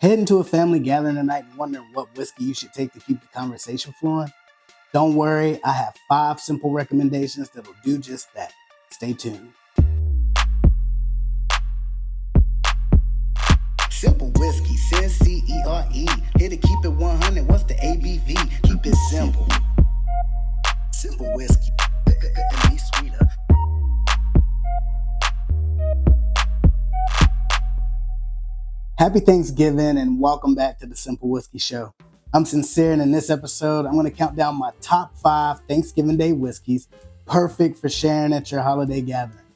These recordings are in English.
Heading to a family gathering tonight and wondering what whiskey you should take to keep the conversation flowing? Don't worry, I have 5 simple recommendations that'll do just that. Stay tuned. Cynple Whiskey, Cyncere. Here to keep it 100, what's the ABV? Keep it simple. Cynple Whiskey, and be sweeter. Happy Thanksgiving and welcome back to the Cynple Whiskey Show. I'm Cyncere, and in this episode, I'm going to count down my top 5 Thanksgiving Day whiskeys, perfect for sharing at your holiday gathering.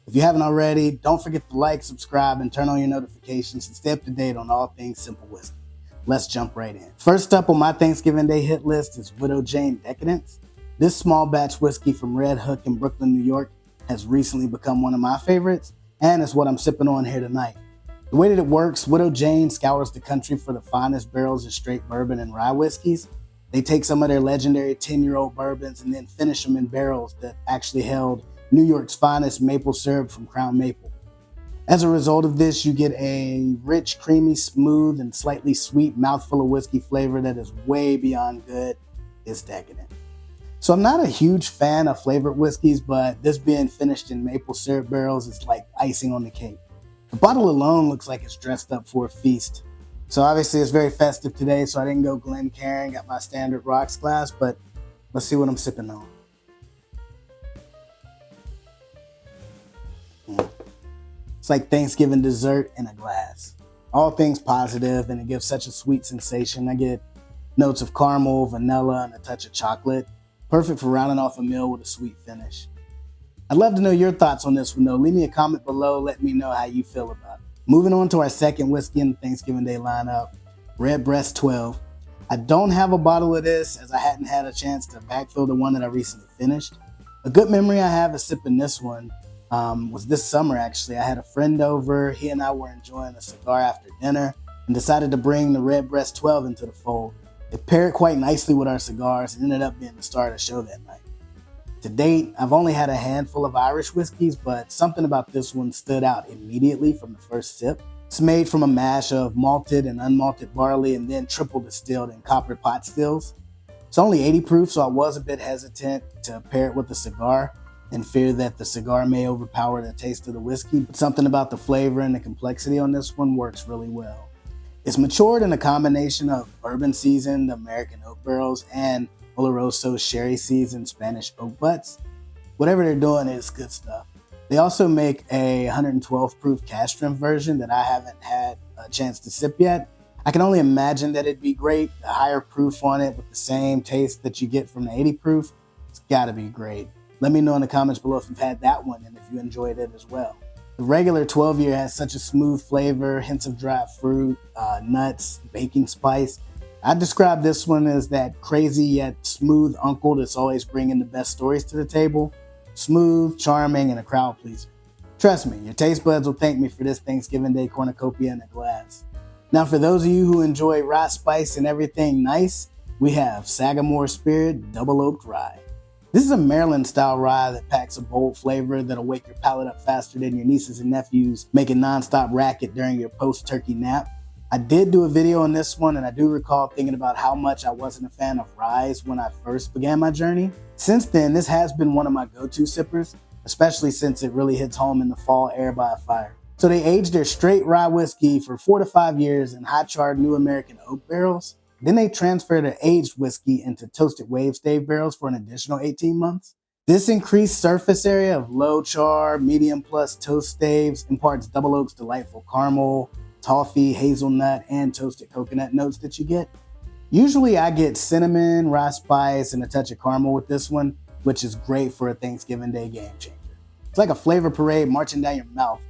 If you haven't already, don't forget to like, subscribe, and turn on your notifications to stay up to date on all things Cynple Whiskey. Let's jump right in. First up on my Thanksgiving Day hit list is Widow Jane Decadence. This small batch whiskey from Red Hook in Brooklyn, New York has recently become one of my favorites, and it's what I'm sipping on here tonight. The way that it works, Widow Jane scours the country for the finest barrels of straight bourbon and rye whiskeys. They take some of their legendary 10-year-old bourbons and then finish them in barrels that actually held New York's finest maple syrup from Crown Maple. As a result of this, you get a rich, creamy, smooth, and slightly sweet mouthful of whiskey flavor that is way beyond good. It's decadent. So I'm not a huge fan of flavored whiskeys, but this being finished in maple syrup barrels is like icing on the cake. The bottle alone looks like it's dressed up for a feast. So obviously it's very festive today, so I didn't go Glencairn, got my standard rocks glass, but let's see what I'm sipping on. It's like Thanksgiving dessert in a glass. All things positive, and it gives such a sweet sensation. I get notes of caramel, vanilla, and a touch of chocolate. Perfect for rounding off a meal with a sweet finish. I'd love to know your thoughts on this one though. Leave me a comment below, let me know how you feel about it. Moving on to our second whiskey in the Thanksgiving Day lineup, Redbreast 12. I don't have a bottle of this as I hadn't had a chance to backfill the one that I recently finished. A good memory I have of sipping this one was this summer actually. I had a friend over, he and I were enjoying a cigar after dinner and decided to bring the Redbreast 12 into the fold. It paired quite nicely with our cigars and ended up being the star of the show that night. To date, I've only had a handful of Irish whiskeys, but something about this one stood out immediately from the first sip. It's made from a mash of malted and unmalted barley and then triple distilled in copper pot stills. It's only 80 proof, so I was a bit hesitant to pair it with a cigar and fear that the cigar may overpower the taste of the whiskey, but something about the flavor and the complexity on this one works really well. It's matured in a combination of bourbon seasoned American oak barrels and Oloroso sherry seasoned Spanish oak butts. Whatever they're doing is good stuff. They also make a 112 proof cask strength version that I haven't had a chance to sip yet. I can only imagine that it'd be great. The higher proof on it with the same taste that you get from the 80 proof, it's gotta be great. Let me know in the comments below if you've had that one and if you enjoyed it as well. The regular 12 year has such a smooth flavor, hints of dried fruit, nuts, baking spice. I describe this one as that crazy yet smooth uncle that's always bringing the best stories to the table. Smooth, charming, and a crowd pleaser. Trust me, your taste buds will thank me for this Thanksgiving Day cornucopia in a glass. Now for those of you who enjoy rye spice and everything nice, we have Sagamore Spirit Double Oaked Rye. This is a Maryland style rye that packs a bold flavor that'll wake your palate up faster than your nieces and nephews, making nonstop racket during your post-turkey nap. I did do a video on this one, and I do recall thinking about how much I wasn't a fan of rye when I first began my journey. Since then, this has been one of my go-to sippers, especially since it really hits home in the fall air by a fire. So they aged their straight rye whiskey for 4 to 5 years in high-charred New American oak barrels. Then they transferred their aged whiskey into toasted wave stave barrels for an additional 18 months. This increased surface area of low char, medium plus toast staves imparts Double Oak's delightful caramel, toffee, hazelnut, and toasted coconut notes that you get. Usually I get cinnamon, rye spice, and a touch of caramel with this one, which is great for a Thanksgiving Day game changer. It's like a flavor parade marching down your mouth.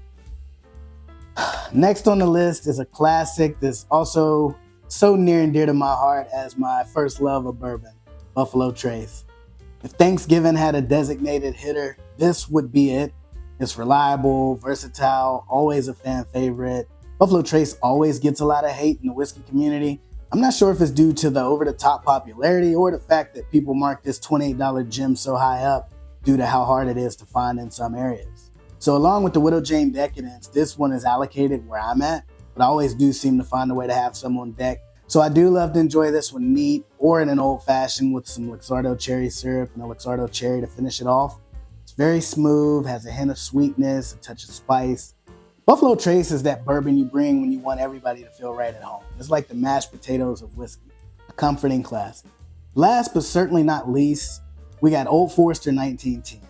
Next on the list is a classic that's also so near and dear to my heart as my first love of bourbon, Buffalo Trace. If Thanksgiving had a designated hitter, this would be it. It's reliable, versatile, always a fan favorite. Buffalo Trace always gets a lot of hate in the whiskey community. I'm not sure if it's due to the over-the-top popularity or the fact that people mark this $28 gem so high up due to how hard it is to find in some areas. So along with the Widow Jane Decadence, this one is allocated where I'm at. but I always do seem to find a way to have some on deck. So I do love to enjoy this one neat or in an old fashioned with some Luxardo cherry syrup and a Luxardo cherry to finish it off. It's very smooth, has a hint of sweetness, a touch of spice. Buffalo Trace is that bourbon you bring when you want everybody to feel right at home. It's like the mashed potatoes of whiskey, a comforting classic. Last but certainly not least, we got Old Forester 1910.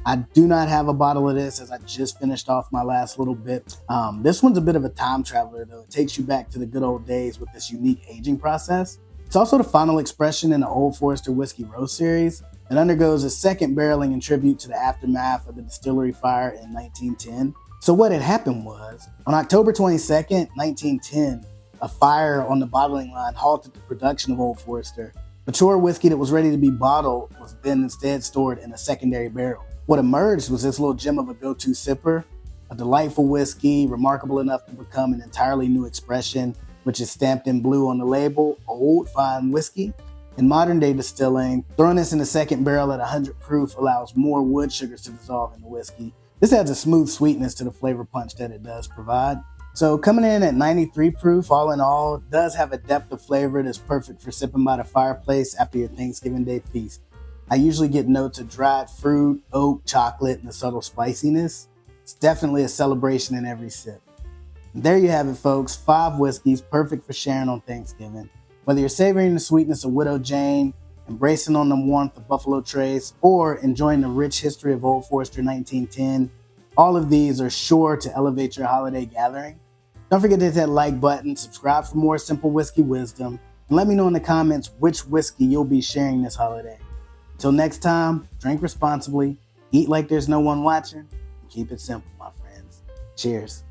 I do not have a bottle of this as I just finished off my last little bit. This one's a bit of a time traveler though. It takes you back to the good old days with this unique aging process. It's also the final expression in the Old Forester Whiskey Roast series. It undergoes a second barreling in tribute to the aftermath of the distillery fire in 1910. So what had happened was, on October 22nd, 1910, a fire on the bottling line halted the production of Old Forester. Mature whiskey that was ready to be bottled was then instead stored in a secondary barrel. What emerged was this little gem of a go-to sipper, a delightful whiskey, remarkable enough to become an entirely new expression, which is stamped in blue on the label, Old Fine Whiskey. In modern day distilling, throwing this in the second barrel at 100 proof allows more wood sugars to dissolve in the whiskey. This adds a smooth sweetness to the flavor punch that it does provide. So coming in at 93 proof, all in all, does have a depth of flavor that's perfect for sipping by the fireplace after your Thanksgiving Day feast. I usually get notes of dried fruit, oak, chocolate, and a subtle spiciness. It's definitely a celebration in every sip. And there you have it, folks. 5 whiskeys perfect for sharing on Thanksgiving. Whether you're savoring the sweetness of Widow Jane, embracing on the warmth of Buffalo Trace, or enjoying the rich history of Old Forester 1910, all of these are sure to elevate your holiday gathering. Don't forget to hit that like button, subscribe for more Cynple Whiskey wisdom, and let me know in the comments which whiskey you'll be sharing this holiday. Until next time, drink responsibly, eat like there's no one watching, and keep it simple, my friends. Cheers.